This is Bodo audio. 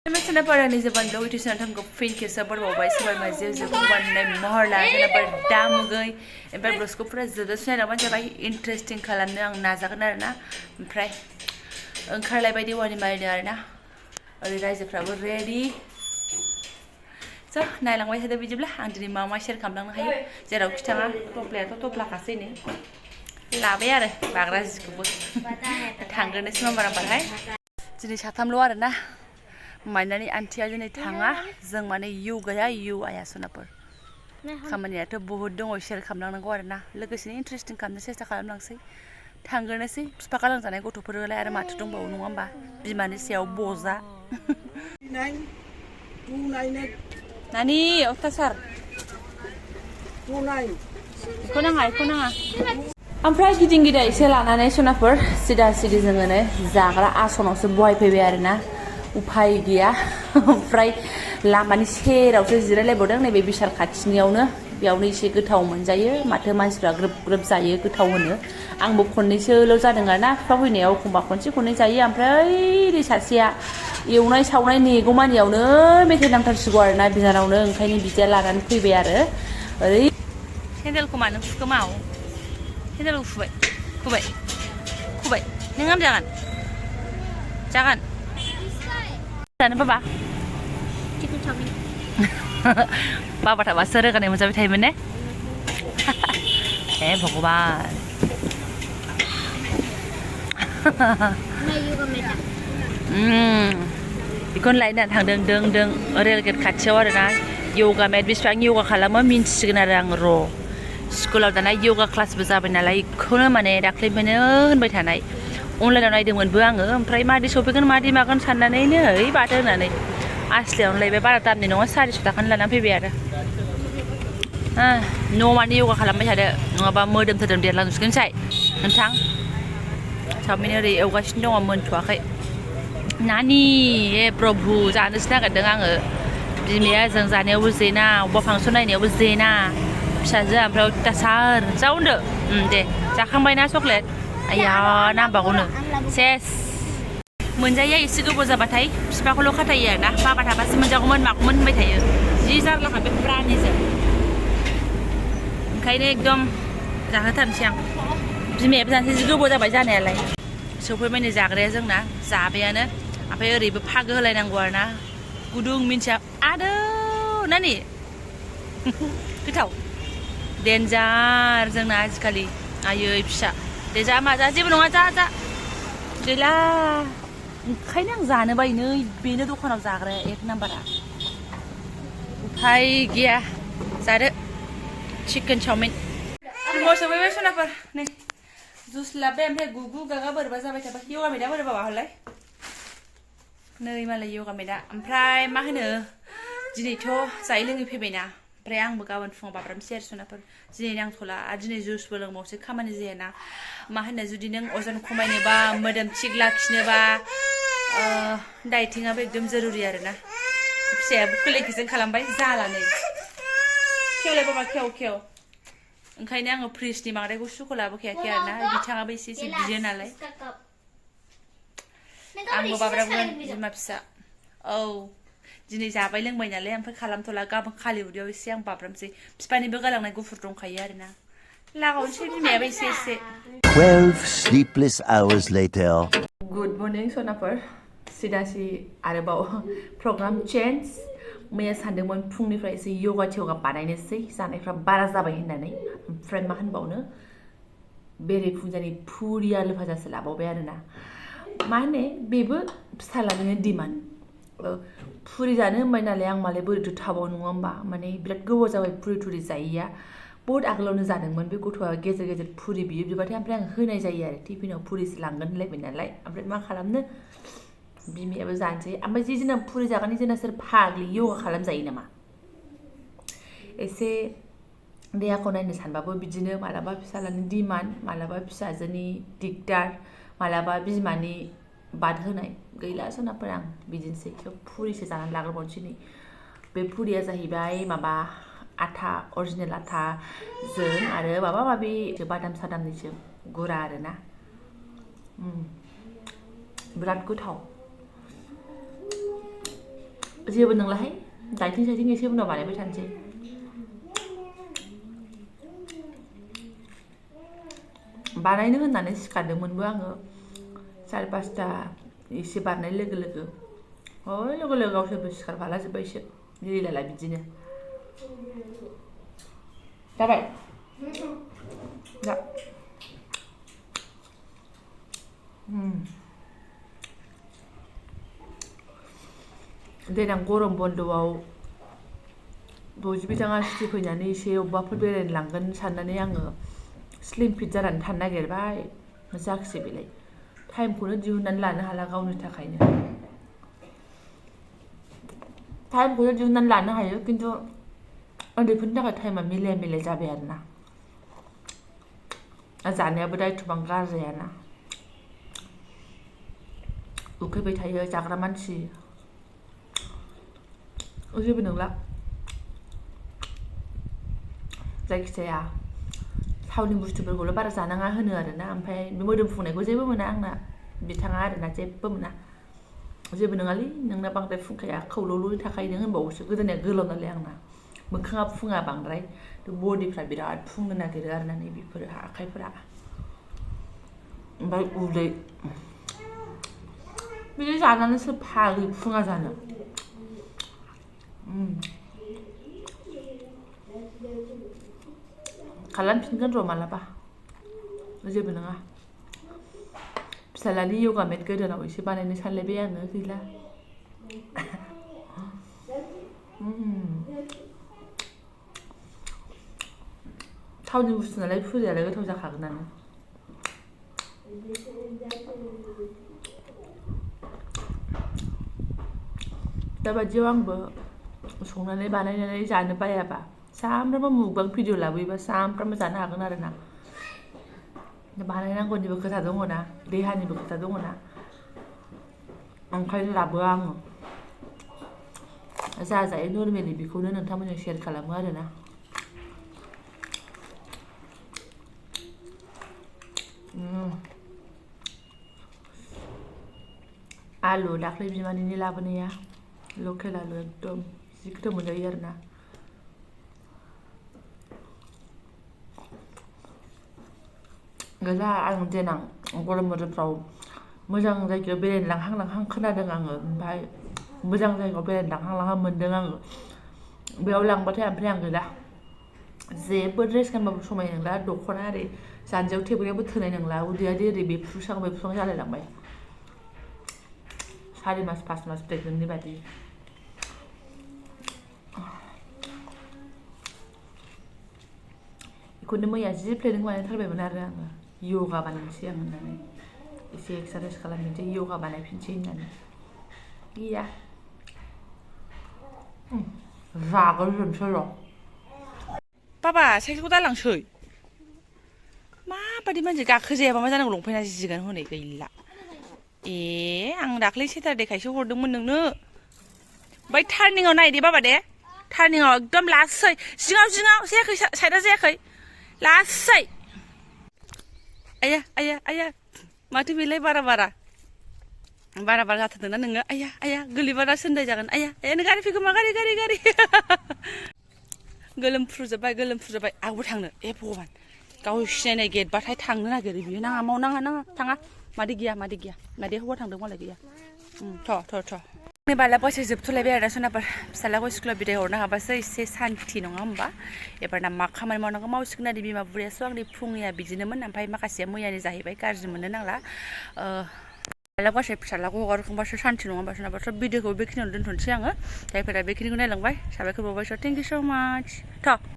Mesela para ni zaman lo itu sana tangkap fin kesa berbawa sebab masih zaman ni mahal lah sana berdam gay, empat brosco pura jadi sana macam apa interesting kalam ni ang nazar na na, pray, engkar lagi badi wani mai ni na, orang raja perabu ready. So, naik lang wajah ada video lah, ang jadi mama share kamlang na hayu, jadi aku cakap top lah kasih ni, labe ya, bagra sih kubus, tangga ni semua barang hai, jadi satam luar na. Mainani antia jene thanga जों माने यु गया यु आया सोनापर खामानियाथ' बहुत दङ शेयार खालामनांगौ आरोना लोगोसेनो इन्टारेस्टिं खालामनो सेस्था खालामलांसै थांग्रोनोसै बिफा गालांजानाय गथ'फोरलाय आरो माथो दंबावो नङा होमबा बिमानि सायाव बजा नानि अत्याचार इखौ नाङा ओमफ्राय गिदिं गिदा एसे लानानै सोनाफोर सिदा सिदि जोङो जाग्रा आसनावसो बहायफैबाय आरोना उफाय गैया ओमफ्राय लामानि सेरावसो जिरायलायबावदों नैबे बिशाल खाथिनियावनो बेयावनो एसे गोथाव मोनजायो माथो मानसिफ्रा ग्रोब ग्रोब जायो गोथाव होनो आंबो खननैसोल' जादों आरोना बिफा फैनायाव एखमबा खननै जायो ओमफ्राय ओरै सासेया एवनाय सावनाय नेगौमानियावनो मेथाइ नांथारसिगौ आरोना बिनानावनो ओंखायनो बिदिया लानानै फैबाय आरो ओरै हेन्देलखौ मानो फुखोमाव हेन्देलखौ फुबाय नों आम जागोन जानो बाबा चिकेन चाउमिन बाबा थाबासो रोगानाय मोनजाबाय थायोमोन ने हे भगवान बेखौनो लायनानै थांदों दों रेलगेट खाथियाव आरोना यगा मेट बेसेबां यगा खालामो मिन्थिसिगोन आरो आं र' स्कुलाव दाना यगा क्लासबो जाबाय नालाय बेखौनो माने दाख्लैनिफ्रायनो होनबाय थानाय अनलाइनाव नायदोंमोनबो आङो ओमफ्राय मादि सफैगोन मादि मागोन साननानै नै बाथो होननानै आसलियावनो लायबाय बारा दामनि नङा 400 थाखानि लानानै फैबाय आरो न' माने यगा खालामबाय थादो नङाबा मोदोम थोदोम देरलांजोबसिगोन साय नोंथां चावमिन ओरै एवगासिनो दङ मोनथ'वाखै नानि ए प्रभु जानोसो नागिरदों आङो बिमाया जों जानायावबो जेना अबेबा फांसन नायनायावबो जेना फिसाजोआ ओमफ्राय अत्याचार जावन्दो दे जाखांबायना चक्लेट आया नांबावगौनो सेस मोनजायो एसे गोबाव जाबाथाय बिफाखौल' खाथायो आरोना बाबा थाबासो मोनजागौमोन मागौमोन होनबाय थायो जि जारलाखा बे प्रानिजों ओंखायनो एकदम जाहोथारनोसै आं बिमायाबो जानोसै जि गोबाव जाबाय जानायालाय सफैबायनो जाग्राया जोंना जाबायानो ओमफ्राय ओरैबो फागो होलायनांगौ आरोना गुदुं मिन्थिया आदौ नानि गोथाव देन्जार जोंना आजिखालि आयै फिसा दे जा मा जा जेबो नङा जा गैला ओंखायनो आं जानो बायो नै बेनो दखानाव जाग्राया एक नाम्बारा उफाय गैया जादो चिकेन चावमिन रुमाव सफैबाय सनाफोर नै जुस लाबोबाय ओमफ्राय गुगु गागा बोरैबा जाबाय थाबाय यगा मेदा बोरैबा हलाय नै मालाय यगा मेदा ओमफ्राय मा होनो दिनैथ' जायै लोङै फैबायना ओमफ्राय आंबो गाबोन फुङाव बाब्राबनोसै आरो सनाफोर दिनै नांथ'ला आरो दिनै जुसबो लोंबावसै खामानि जायाना मा होनो जुदि नों अजन खमायनोबा मोदोम थिग लाखिनोबा डाइटिंआबो एकदम जरुरि आरोना फिसायाबो क्वालिफिकेसन खालामबाय जाला नै खेवलाय बाबा खेव ओंखायनो आङो फ्रिजनि बांद्राय गुसुखौ लाबोखायाखै आरोना बिथाङाबो एसे बियो नालाय आंबो बाब्राबगोन बिमा फिसा औ दिनै जाबाय लोंबाय नालाय ओमफ्राय खालामथ'ला गाबोन खालि उदैयाव एसे आं बाब्राबनोसै बिफानिबो गालांनाय गुफुर दंखायो आरोना लागावनोसै बिमायाबो एसे 12 sleepless hours later. Good morning सनाफोर सिदासि आरोबाव प्रग्राम चेन्ज मैया सानदोंमोन फुंनिफ्राय एसे यगा थेगा बानायनोसै जानायफ्रा बारा जाबाय होननानै ओमफ्राय मा होनबावनो बेरेफुंजानि फुरि आलु भाजासो लाबावबाय आरोना मा होनो बेबो फिसालानिनो डिमान्ड फुरि जानो होनबाय नालाय आं मालाय बोरैथो थाबाव नङा होमबा माने बिराद गोबाव जाबाय फुरि थुरि जायैया बहुत आगोलावनो जादोंमोन बे गथ'आ गेजेर गेजेर फुरि बियोबाथाय ओमफ्राय आं होनाय जायो आरो टिफिनाव फुरिसो लांगोन होनलायबाय नालाय ओमफ्राय मा खालामनो बिमायाबो जानोसै ओमफ्राय जि जोंना फुरि जागोन जोंना सोर फाग्लि यगा खालामजायो नामा एसे देहाखौ नायनो सानबाबो बिदिनो मालाबा फिसालानि डिमान्ड मालाबा फिसाजोनि दिगदार मालाबा बिमानि बाद होनाय गैला सोनाफोर आं बिदिनोसै फुरिसो जानानै लाग्रोबावनोसै नै बे फुरिया जाहैबाय माबा आथा अरिजिनेल आथाजों आरो माबा माबि बादाम सादामनिसो गुरा आरोना बिराद गोथाव जेबो नंलाहाय दाइथिं साइथिं एसे उनाव बानायबाय थानोसै बानायनो होननानै सिखारदोंमोनबो आङो 4-5टा एसे बारनाय लोगो लोगो लोगो लोगो गावसोरबो सिखारफाला जोब्बायसो लीलाला बिदिनो जाबाय जा देनां गरम बन्द'आव द'जि बिथाङा सुथि फैनानै एसे अबेबाफोर बेरायनो लांगोन साननानै आङो स्लिम फिट जानानै थानो नागिरबाय जाखिसै बेलाय टाइमखौनो दिहुननानै लानो हाला गावनि थाखायनो टाइमखौनो दिहुननानै लानो हायो खिन्थु उन्दैफोरनि थाखाय टाइमा मिलाया जाबाय आरोना जानायाबो दा एथबां गारजायाना उखैबाय थायो जाग्रा मानसि जेबो नंला जायखिजाया थावनि बुस्थुफोरखौल' बारा जानाङा होनो आरोना ओमफ्राय बे मोदोम फुंनायखौ जेबो मोना आंना बिथाङा आरोना जेबो मोना जेबो नङालै नोंना बांद्राय फुंखाया खौलौल'नि थाखाय नों होनबावोसो गोदोनाया गोलाव नालाय आंना मोखाङा फुङा बांद्राय बडिफ्रा बिराद फुंनो नागिरो आरोना नै बेफोरो आखाइफोरा ओमफ्राय उदै बिदि जानानैसो फाग्लि फुङा जानो खालामफिनगोन र' मालाबा जेबो नङा फिसालानि योगा मेट गोदानाव एसे बानायनो सानलायबाय आङो गैला थावनि बुस्थु नालाय फुजायालाय गोथाव जाखागोनानो दाबादियाव आंबो संनानै बानायनानै जानो बायाबा सामफ्रामबो मुकबां भिडिअ लाबोयोबा सामफ्रामबो जानो हागोन आरोना बानायनांगौनिबो खोथा दङना देहानिबो खोथा दङना ओंखायनो लाबोआ आङो जा जायो नर्मेलि बेखौनो नोंथांमोनजों शेयार खालामो आरोना आलु दाख्लै बिमानैनि लाबोनाया लकेल आलु एकदम जि गोथाव मोनजायो आरोना गैला आं देनां गरम बोथोरफ्राव मोजां जायगायाव बेरायनो लांहां खोनादों आङो ओमफ्राय मोजां जायगायाव बेरायनो लांहां मोनदों आङो बेयाव लांबाथाय ओमफ्राय आं गैला जेबो ड्रेस गानबाबो समाय नंला दख'ना ओरै जानजियाव थेबग्रायाबो थोनाय नंला उदैयादि ओरै बेफ्रुसां जालायलांबाय 4 मास 5 मास प्रेगनेन्टनि बादि बेखौनो मैया जि प्लेनिं बानायथारबायमोन आरो आङो योगा बानायनोसै आं होननानै एसे एक्सारसाइस खालामफिनसै योगा बानायफिनसै होननानै गैया जागोनसै र' बाबा साइकेलखौ दालांसै माबादि मानसि गाखोजायाबा मा जानांगौ लंपेन्टआ जिगोन हनै गैला आं दाख्लै सेटारडेखायसो हरदोंमोन नोंनो बै टार्निंआव नायदे बाबा दे टार्निंआव एकदम लास्टसै जिङाव जायाखै साइडआ जायाखै लास्टसै आया माथो बेलाय बारा जाथारदोंना नोङो आया गोलैबा सोन्दाय जागोन आया नों गारि फैगोमा गारि गोलोमफ्रुजोब्बाय आंबो थांनो भगबान गाव सिनायनाय गेटबाथाय थांनो नागिरो बियो नाङा थाङा मादै गैया मादै हौवा थांदों मालाय गैया थ' आंनि बाला बयस जोबथ'लायबाय आरो सोनाबार फिसालाखौ स्कुलाव बिदाय हरनो हाबासो एसे सान्थि नङा होमबा एबारना मा खामानि मावनांगौ मावसिगोन आरो बिमा बुरैयासो आंनि फुंनिया बिदिनोमोन ओमफ्राय माखासेया मैयानि जाहैबाय गाज्रि मोननो नांला फिसालाखौ हगारखांबासो सान्थि नङा होमबा सोनाबाथ' भिडिअखौ बेखिनियावनो दोनथ'नोसै आङो जायफोरा बेखिनिखौ नायलांबाय साबायखर बावबाय स' थेंक इउ स' माच